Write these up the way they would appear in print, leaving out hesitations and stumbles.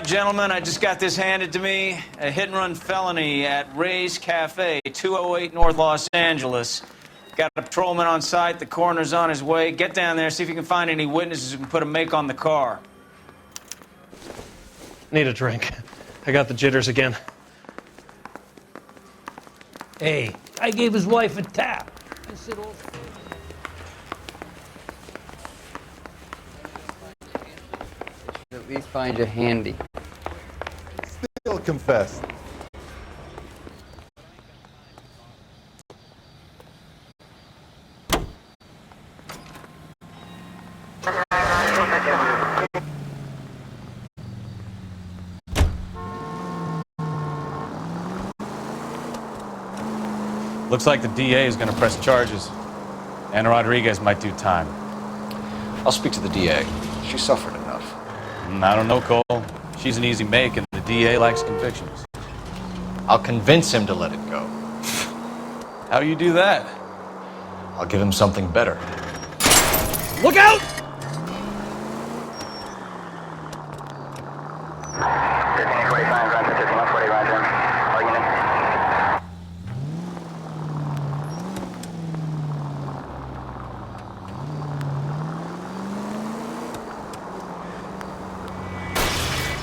right, gentlemen, I just got this handed to me. A hit-and-run felony at Ray's Cafe, 208 North Los Angeles. Got a patrolman on site. The coroner's on his way. Get down there, see if you can find any witnesses who can put a make on the car. Need a drink. I got the jitters again. Hey, I gave his wife a tap. I said, oh. At least find you handy. Still confess. Looks like the DA is going to press charges. Anna Rodriguez might do time. I'll speak to the DA. She suffered enough. I don't know, Cole. She's an easy make, and the DA likes convictions. I'll convince him to let it go. How do you do that? I'll give him something better. Look out!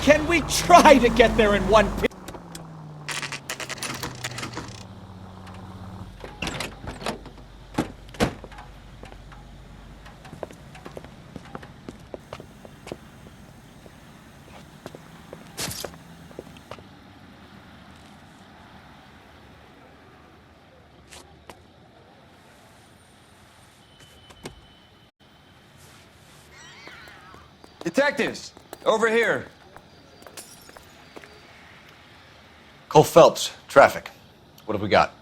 Can we try to get there in one piece? Detectives, over here. Cole Phelps, traffic. What have we got?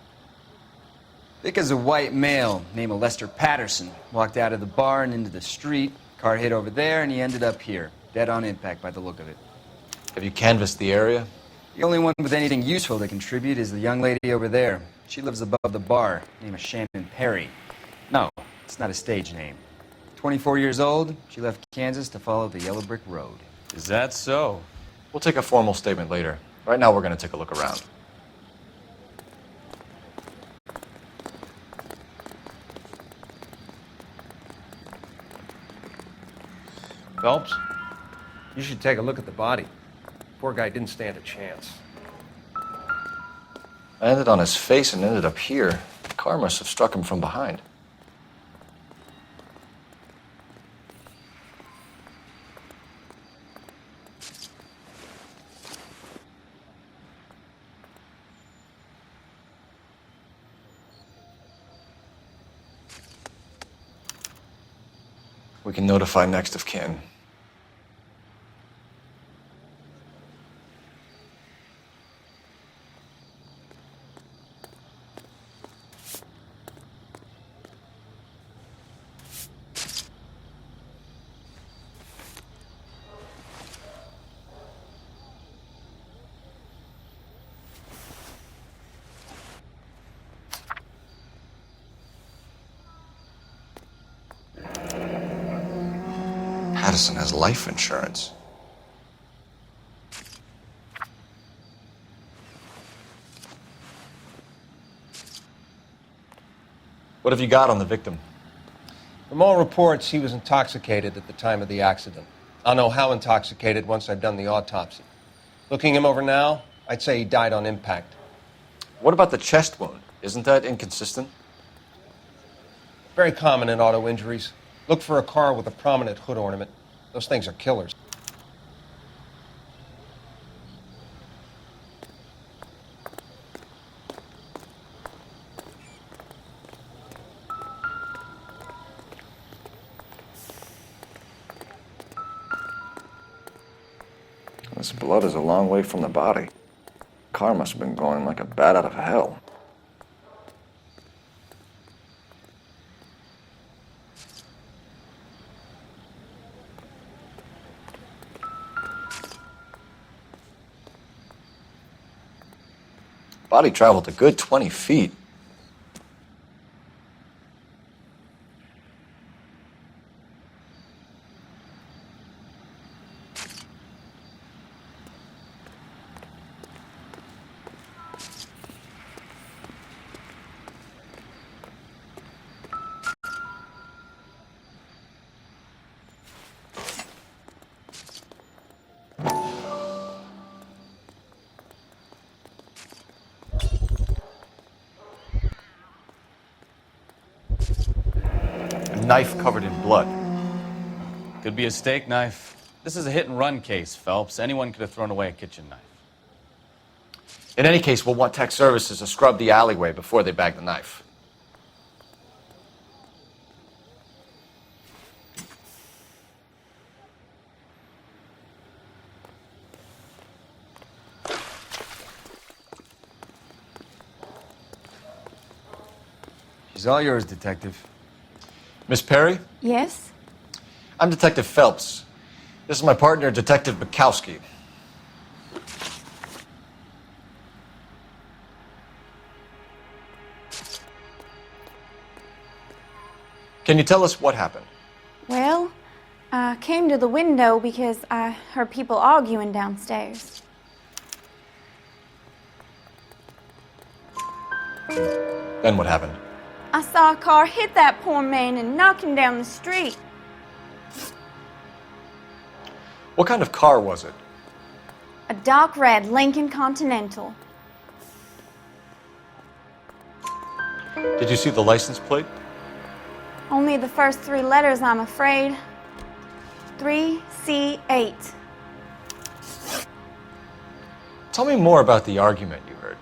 Thick as a white male named Lester Patterson walked out of the bar and into the street. Car hit over there, and he ended up here, dead on impact by the look of it. Have you canvassed the area? The only one with anything useful to contribute is the young lady over there. She lives above the bar, name is Shannon Perry. No, it's not a stage name. 24 years old, she left Kansas to follow the yellow brick road. Is that so? We'll take a formal statement later. Right now, we're going to take a look around. Phelps, you should take a look at the body. Poor guy didn't stand a chance. I ended on his face and ended up here. The car must have struck him from behind. We can notify next of kin. Patterson has life insurance. What have you got on the victim? From all reports, he was intoxicated at the time of the accident. I'll know how intoxicated once I've done the autopsy. Looking him over now, I'd say he died on impact. What about the chest wound? Isn't that inconsistent? Very common in auto injuries. Look for a car with a prominent hood ornament. Those things are killers. This blood is a long way from the body. Car must have been going like a bat out of hell. Body traveled a good 20 feet. knife covered in blood? Could be a steak knife. This is a hit-and-run case, Phelps. Anyone could have thrown away a kitchen knife. In any case, we'll want tech services to scrub the alleyway before they bag the knife. She's all yours, Detective. Miss Perry? Yes? I'm Detective Phelps. This is my partner, Detective Bukowski. Can you tell us what happened? Well, I came to the window because I heard people arguing downstairs. Then what happened? I saw a car hit that poor man and knock him down the street. What kind of car was it? A dark red Lincoln Continental. Did you see the license plate? Only the first 3 letters, I'm afraid. 3C8. Tell me more about the argument you heard.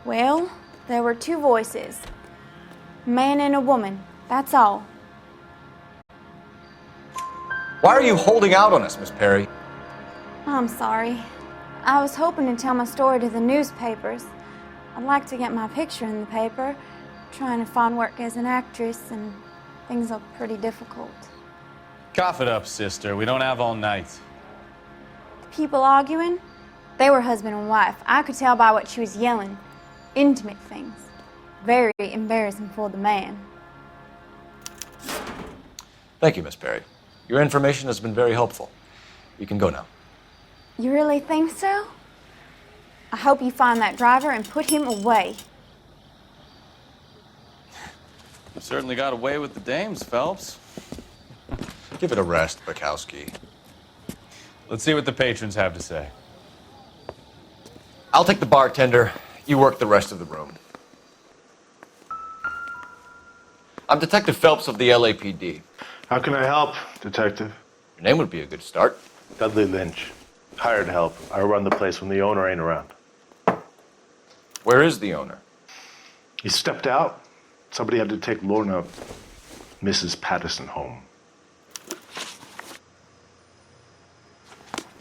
Well, there were 2 voices. A man and a woman, that's all. Why are you holding out on us, Miss Perry? I'm sorry. I was hoping to tell my story to the newspapers. I'd like to get my picture in the paper. Trying to find work as an actress, and things are pretty difficult. Cough it up, sister. We don't have all night. People arguing? They were husband and wife. I could tell by what she was yelling. Intimate things. Very embarrassing for the man. Thank you, Miss Perry. Your information has been very helpful. You can go now. You really think so? I hope you find that driver and put him away. You certainly got away with the dames, Phelps. Give it a rest, Bukowski. Let's see what the patrons have to say. I'll take the bartender. You work the rest of the room. I'm Detective Phelps of the LAPD. How can I help, Detective? Your name would be a good start. Dudley Lynch. Hired help. I run the place when the owner ain't around. Where is the owner? He stepped out. Somebody had to take Lorna, Mrs. Patterson, home.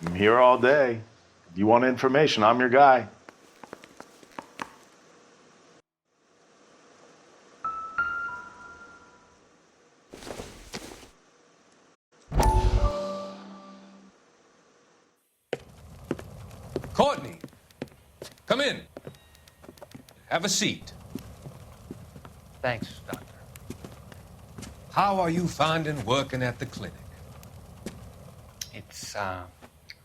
I'm here all day. If you want information, I'm your guy. Courtney, come in. Have a seat. Thanks, Doctor. How are you finding working at the clinic? It's,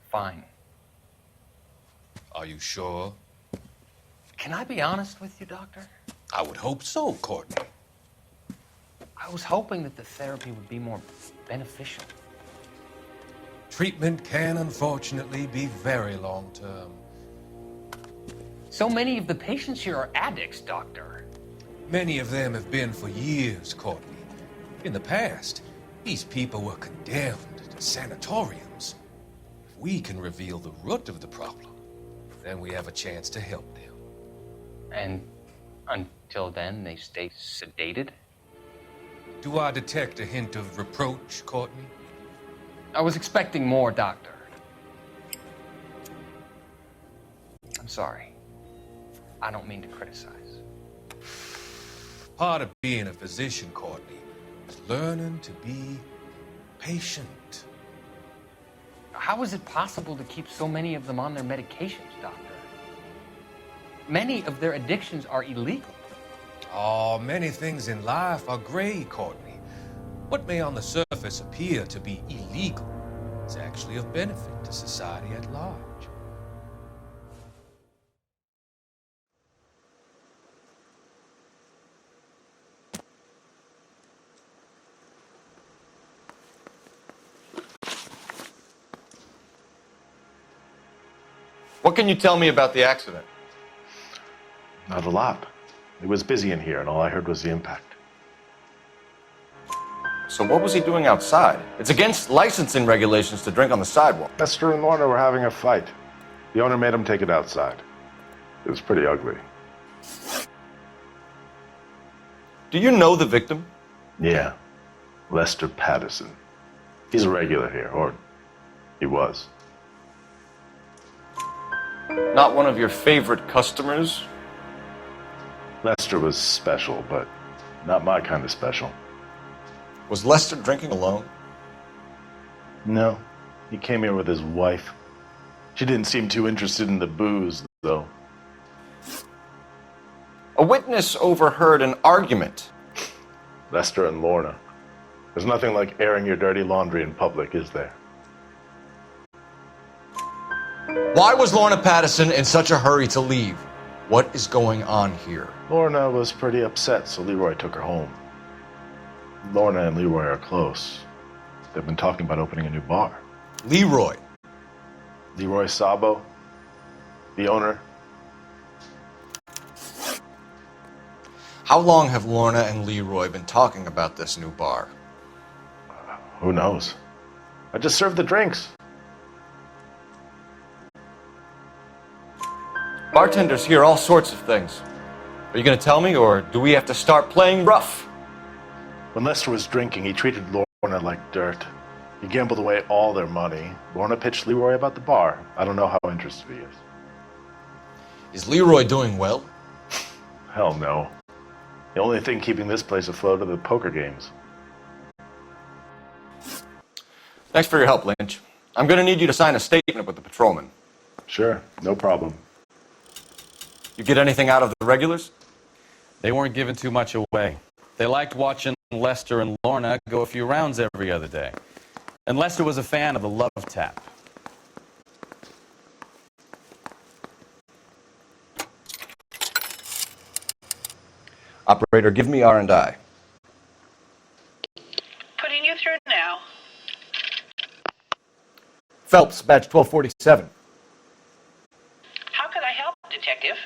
fine. Are you sure? Can I be honest with you, Doctor? I would hope so, Courtney. I was hoping that the therapy would be more beneficial. Treatment can unfortunately be very long-term. So many of the patients here are addicts, Doctor. Many of them have been for years, Courtney. In the past, these people were condemned to sanatoriums. If we can reveal the root of the problem, then we have a chance to help them. And until then, they stay sedated? Do I detect a hint of reproach, Courtney? I was expecting more, Doctor. I'm sorry. I don't mean to criticize. Part of being a physician, Courtney, is learning to be patient. How is it possible to keep so many of them on their medications, Doctor? Many of their addictions are illegal. Oh, many things in life are gray, Courtney. What may on the surface appear to be illegal is actually of benefit to society at large. What can you tell me about the accident? Not a lot. It was busy in here, and all I heard was the impact. So what was he doing outside? It's against licensing regulations to drink on the sidewalk. Lester and Lorna were having a fight. The owner made him take it outside. It was pretty ugly. Do you know the victim? Yeah, Lester Patterson. He's a regular here, or he was. Not one of your favorite customers? Lester was special, but not my kind of special. Was Lester drinking alone? No, he came here with his wife. She didn't seem too interested in the booze, though. A witness overheard an argument. Lester and Lorna. There's nothing like airing your dirty laundry in public, is there? Why was Lorna Patterson in such a hurry to leave? What is going on here? Lorna was pretty upset, so Leroy took her home. Lorna and Leroy are close. They've been talking about opening a new bar. Leroy? Leroy Sabo, the owner. How long have Lorna and Leroy been talking about this new bar? Who knows? I just served the drinks. Bartenders hear all sorts of things. Are you going to tell me, or do we have to start playing rough? When Lester was drinking, he treated Lorna like dirt. He gambled away all their money. Lorna pitched Leroy about the bar. I don't know how interested he is. Is Leroy doing well? Hell no. The only thing keeping this place afloat are the poker games. Thanks for your help, Lynch. I'm going to need you to sign a statement with the patrolman. Sure, no problem. You get anything out of the regulars? They weren't giving too much away. They liked watching Lester and Lorna go a few rounds every other day. And Lester was a fan of the Love Tap. Operator, give me R&I. Putting you through now. Phelps, badge 1247. How could I help, Detective?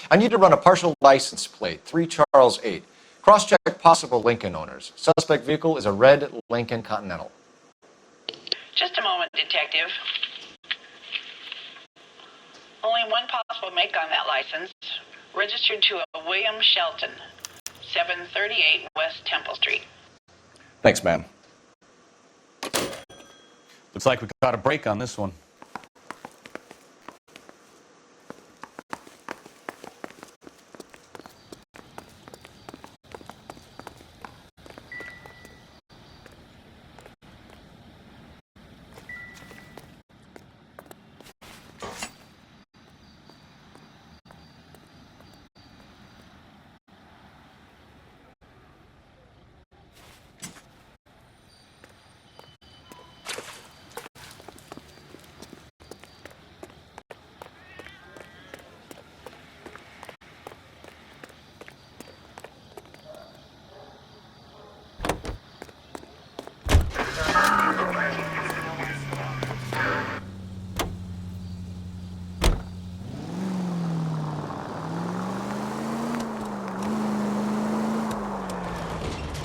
I need to run a partial license plate, 3 Charles 8. Cross-check possible Lincoln owners. Suspect vehicle is a red Lincoln Continental. Just a moment, Detective. Only one possible make on that license. Registered to a William Shelton, 738 West Temple Street. Thanks, ma'am. Looks like we got a break on this one.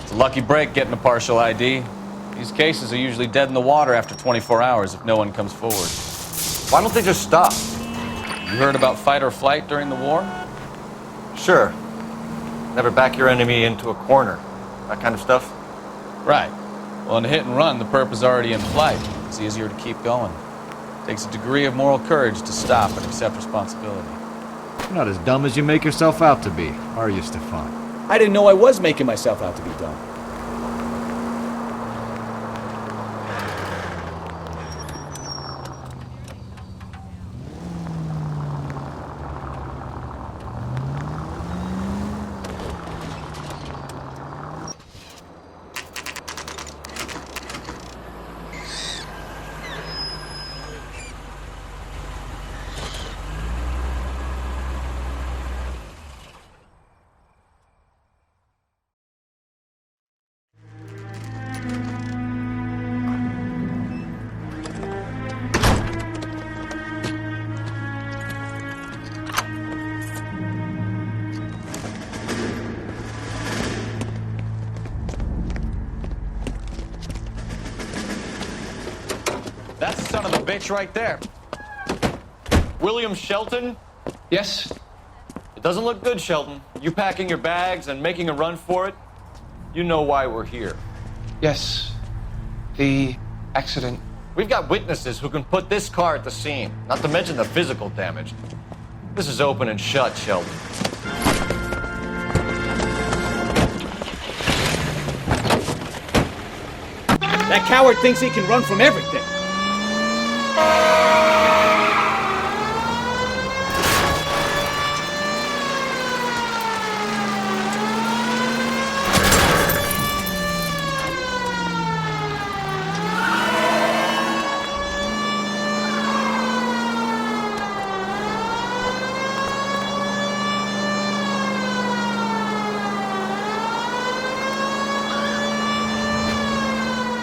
It's a lucky break getting a partial ID. These cases are usually dead in the water after 24 hours if no one comes forward. Why don't they just stop? You heard about fight or flight during the war? Sure. Never back your enemy into a corner. That kind of stuff. Right. Well, in a hit and run, the perp is already in flight. It's easier to keep going. Takes a degree of moral courage to stop and accept responsibility. You're not as dumb as you make yourself out to be, are you, Stefan? I didn't know I was making myself out to be dumb. bitch right there. William Shelton? Yes? It doesn't look good, Shelton. You packing your bags and making a run for it? You know why we're here. Yes. The accident. We've got witnesses who can put this car at the scene, not to mention the physical damage. This is open and shut, Shelton. That coward thinks he can run from everything.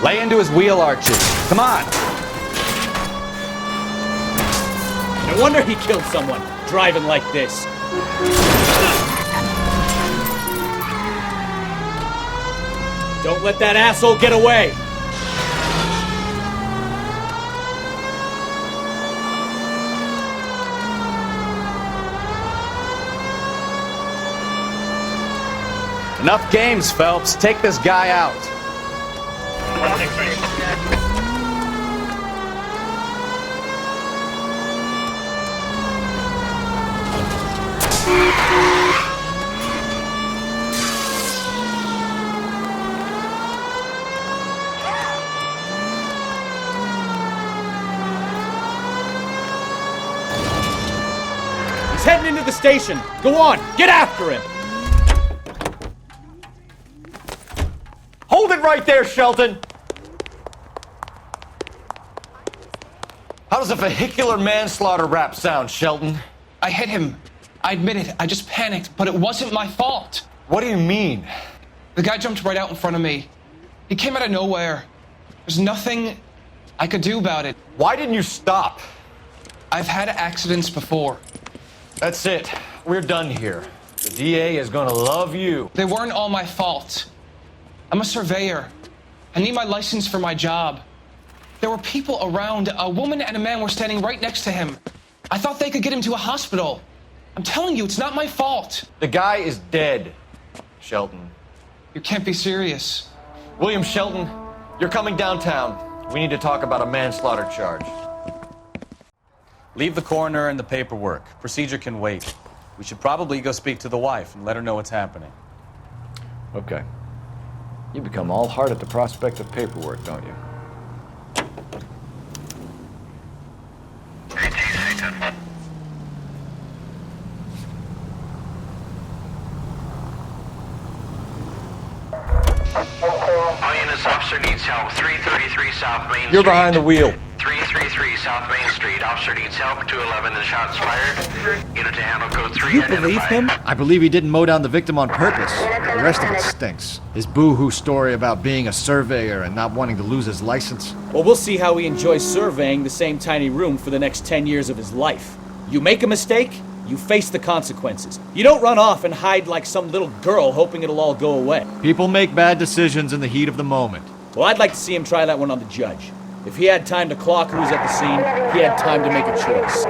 Lay into his wheel arches. Come on. No wonder he killed someone, driving like this. Don't let that asshole get away. Enough games, Phelps. Take this guy out. He's heading into the station. Go on, get after him. Hold it right there, Shelton! How does a vehicular manslaughter rap sound, Shelton? I hit him. I admit it. I just panicked, but it wasn't my fault. What do you mean? The guy jumped right out in front of me. He came out of nowhere. There's nothing I could do about it. Why didn't you stop? I've had accidents before. That's it. We're done here. The DA is gonna love you. They weren't all my fault. I'm a surveyor. I need my license for my job. There were people around. A woman and a man were standing right next to him. I thought they could get him to a hospital. I'm telling you, it's not my fault. The guy is dead, Shelton. You can't be serious. William Shelton, you're coming downtown. We need to talk about a manslaughter charge. Leave the coroner and the paperwork. Procedure can wait. We should probably go speak to the wife and let her know what's happening. Okay. You become all heart at the prospect of paperwork, don't you? Units officer needs help. 333 South Main Street. You're behind the wheel. 333 South Main Street. Officer needs help. 211 and shots fired. Unit to handle code 3. You believe him? I believe he didn't mow down the victim on purpose. The rest of it stinks. His boo-hoo story about being a surveyor and not wanting to lose his license. Well, we'll see how he enjoys surveying the same tiny room for the next 10 years of his life. You make a mistake, you face the consequences. You don't run off and hide like some little girl hoping it'll all go away. People make bad decisions in the heat of the moment. Well, I'd like to see him try that one on the judge. If he had time to clock who's at the scene, he had time to make a choice.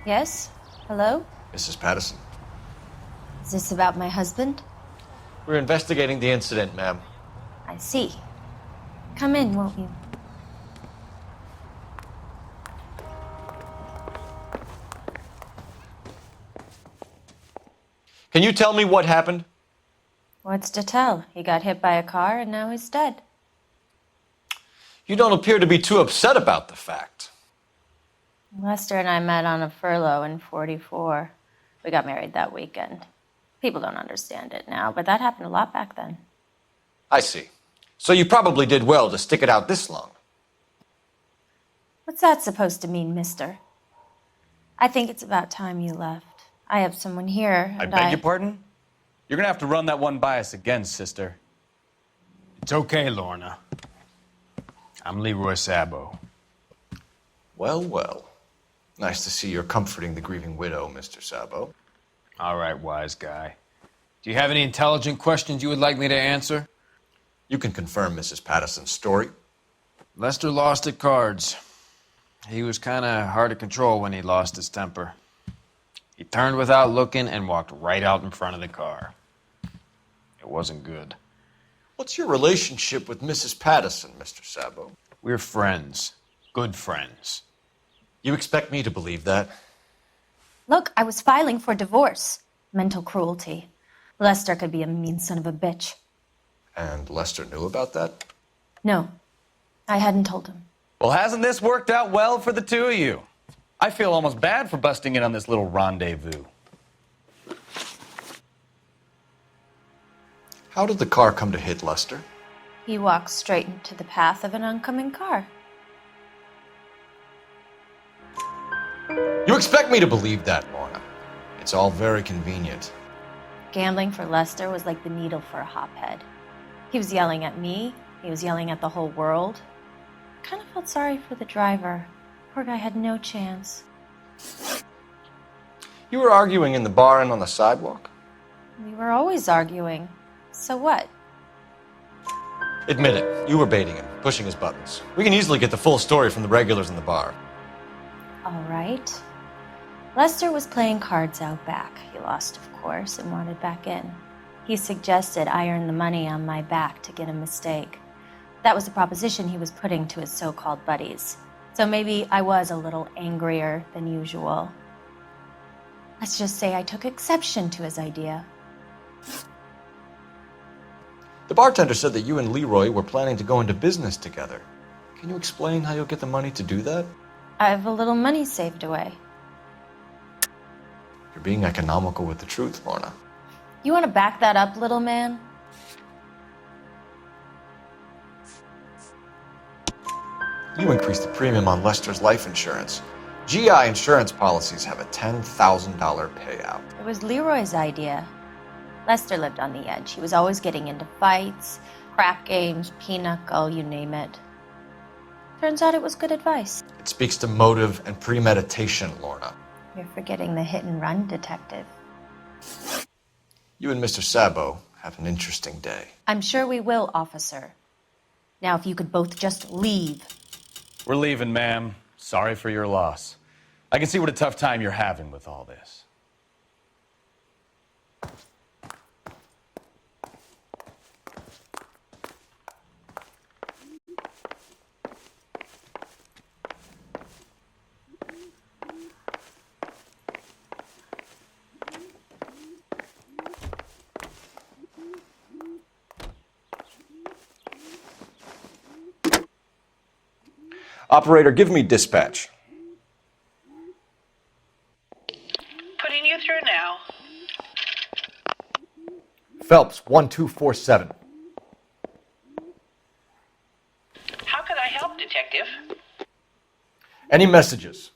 Yes? Hello? Mrs. Patterson. Is this about my husband? We're investigating the incident, ma'am. I see. Come in, won't you? Can you tell me what happened? What's to tell? He got hit by a car and now he's dead. You don't appear to be too upset about the fact. Lester and I met on a furlough in '44. We got married that weekend. People don't understand it now, but that happened a lot back then. I see. So you probably did well to stick it out this long. What's that supposed to mean, mister? I think it's about time you left. I have someone here, I and beg your pardon? You're gonna have to run that one by us again, sister. It's okay, Lorna. I'm Leroy Sabo. Well, well. Nice to see you're comforting the grieving widow, Mr. Sabo. All right, wise guy. Do you have any intelligent questions you would like me to answer? You can confirm Mrs. Patterson's story. Lester lost at cards. He was kind of hard to control when he lost his temper. He turned without looking and walked right out in front of the car. It wasn't good. What's your relationship with Mrs. Patterson, Mr. Sabo? We're friends. Good friends. You expect me to believe that? Look, I was filing for divorce. Mental cruelty. Lester could be a mean son of a bitch. And Lester knew about that? No, I hadn't told him. Well, hasn't this worked out well for the two of you? I feel almost bad for busting in on this little rendezvous. How did the car come to hit Lester? He walked straight into the path of an oncoming car. You expect me to believe that, Lorna? It's all very convenient. Gambling for Lester was like the needle for a hophead. He was yelling at me. He was yelling at the whole world. I kind of felt sorry for the driver. Poor guy had no chance. You were arguing in the bar and on the sidewalk? We were always arguing. So what? Admit it, you were baiting him, pushing his buttons. We can easily get the full story from the regulars in the bar. All right. Lester was playing cards out back. He lost, of course, and wanted back in. He suggested I earn the money on my back to get a mistake. That was the proposition he was putting to his so-called buddies. So maybe I was a little angrier than usual. Let's just say I took exception to his idea. The bartender said that you and Leroy were planning to go into business together. Can you explain how you'll get the money to do that? I have a little money saved away. You're being economical with the truth, Lorna. You want to back that up, little man? You increased the premium on Lester's life insurance. GI insurance policies have a $10,000 payout. It was Leroy's idea. Lester lived on the edge. He was always getting into fights, crap games, pinochle, you name it. Turns out it was good advice. It speaks to motive and premeditation, Lorna. You're forgetting the hit and run detective. You and Mr. Sabo have an interesting day. I'm sure we will, officer. Now, if you could both just leave. We're leaving, ma'am. Sorry for your loss. I can see what a tough time you're having with all this. Operator, give me dispatch. Putting you through now. Phelps, 1247. How could I help, Detective? Any messages?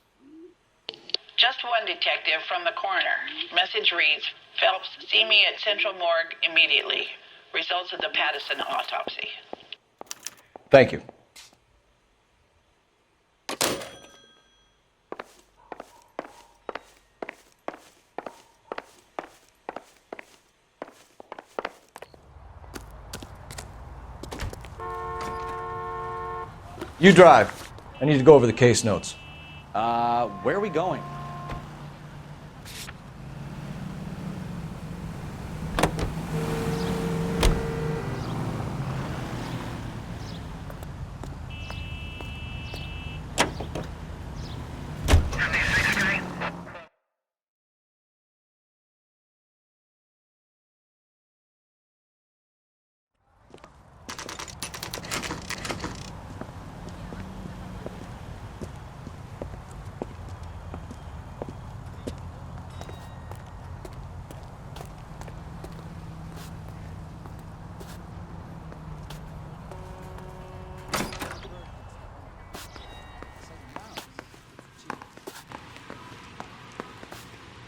Just one detective from the coroner. Message reads, Phelps, see me at Central Morgue immediately. Results of the Patterson autopsy. Thank you. You drive. I need to go over the case notes. Where are we going?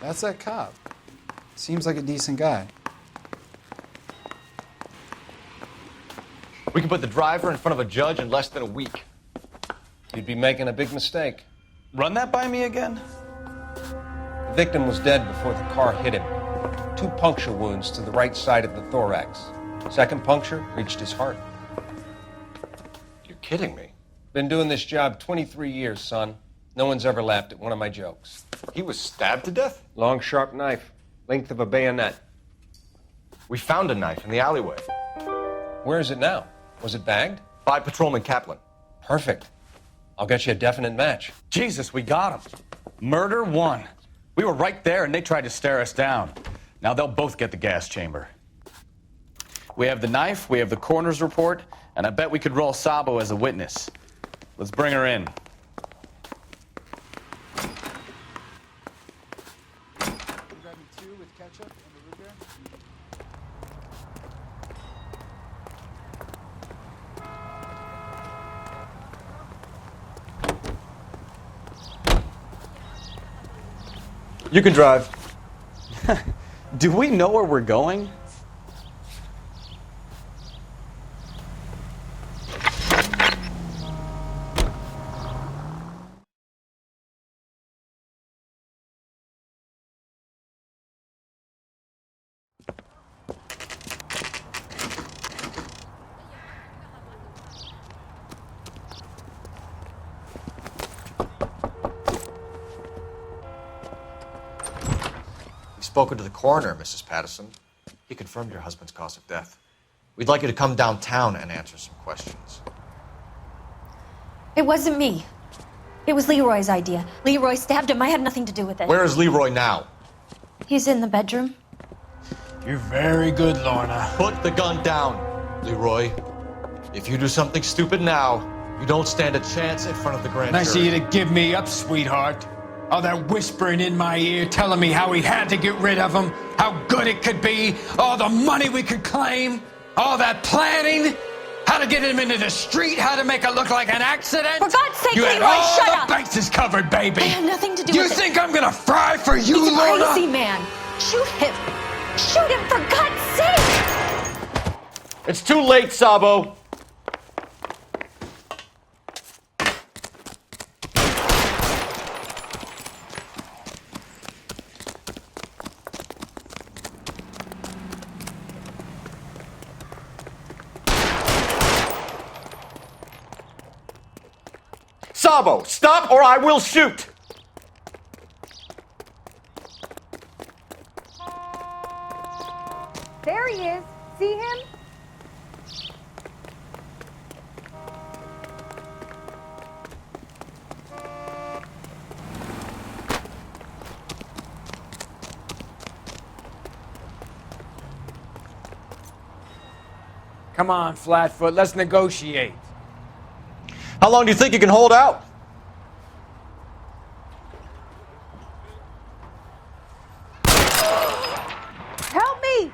That's that cop. Seems like a decent guy. We can put the driver in front of a judge in less than a week. You'd be making a big mistake. Run that by me again? The victim was dead before the car hit him. 2 puncture wounds to the right side of the thorax. Second puncture reached his heart. You're kidding me. Been doing this job 23 years, son. No one's ever laughed at one of my jokes. He was stabbed to death? Long, sharp knife. Length of a bayonet. We found a knife in the alleyway. Where is it now? Was it bagged? By Patrolman Kaplan. Perfect. I'll get you a definite match. Jesus, we got him. Murder 1. We were right there and they tried to stare us down. Now they'll both get the gas chamber. We have the knife, we have the coroner's report, and I bet we could roll Sabo as a witness. Let's bring her in. Grabbing 2 with ketchup and the root beer. You can drive. Do we know where we're going? Spoken to the coroner, Mrs. Patterson. He confirmed your husband's cause of death. We'd like you to come downtown and answer some questions. It wasn't me. It was Leroy's idea. Leroy stabbed him. I had nothing to do with it. Where is Leroy now? He's in the bedroom. You're very good, Lorna. Put the gun down, Leroy. If you do something stupid now, you don't stand a chance in front of the grand jury. Nice of you to give me up, sweetheart. All that whispering in my ear telling me how we had to get rid of him, how good it could be, all the money we could claim, all that planning, how to get him into the street, how to make it look like an accident. For God's sake, you Leroy, had all shut the up! bases covered, baby. I had nothing to do You with it. think I'm gonna fry for you, He's a Lorna? crazy man. Shoot him. Shoot him, for God's sake! It's too late, Sabo. Sabo, stop or I will shoot! There he is. See him? Come on, Flatfoot, let's negotiate. How long do you think you can hold out? Help me!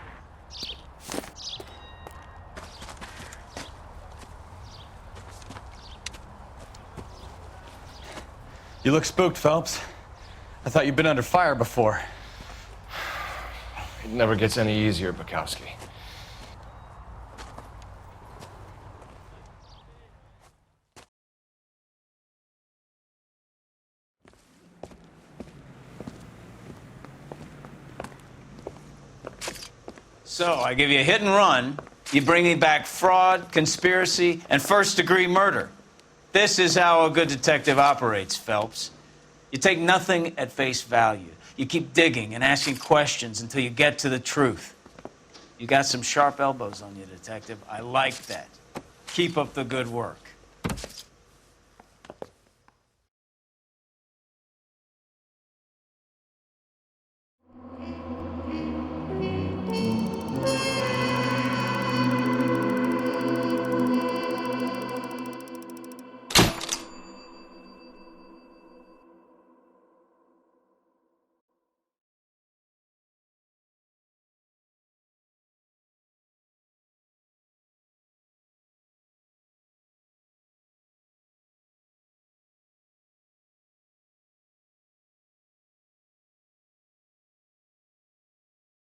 You look spooked, Phelps. I thought you'd been under fire before. It never gets any easier, Bukowski. So, I give you a hit and run. You bring me back fraud, conspiracy, and first-degree murder. This is how a good detective operates, Phelps. You take nothing at face value. You keep digging and asking questions until you get to the truth. You got some sharp elbows on you, detective. I like that. Keep up the good work.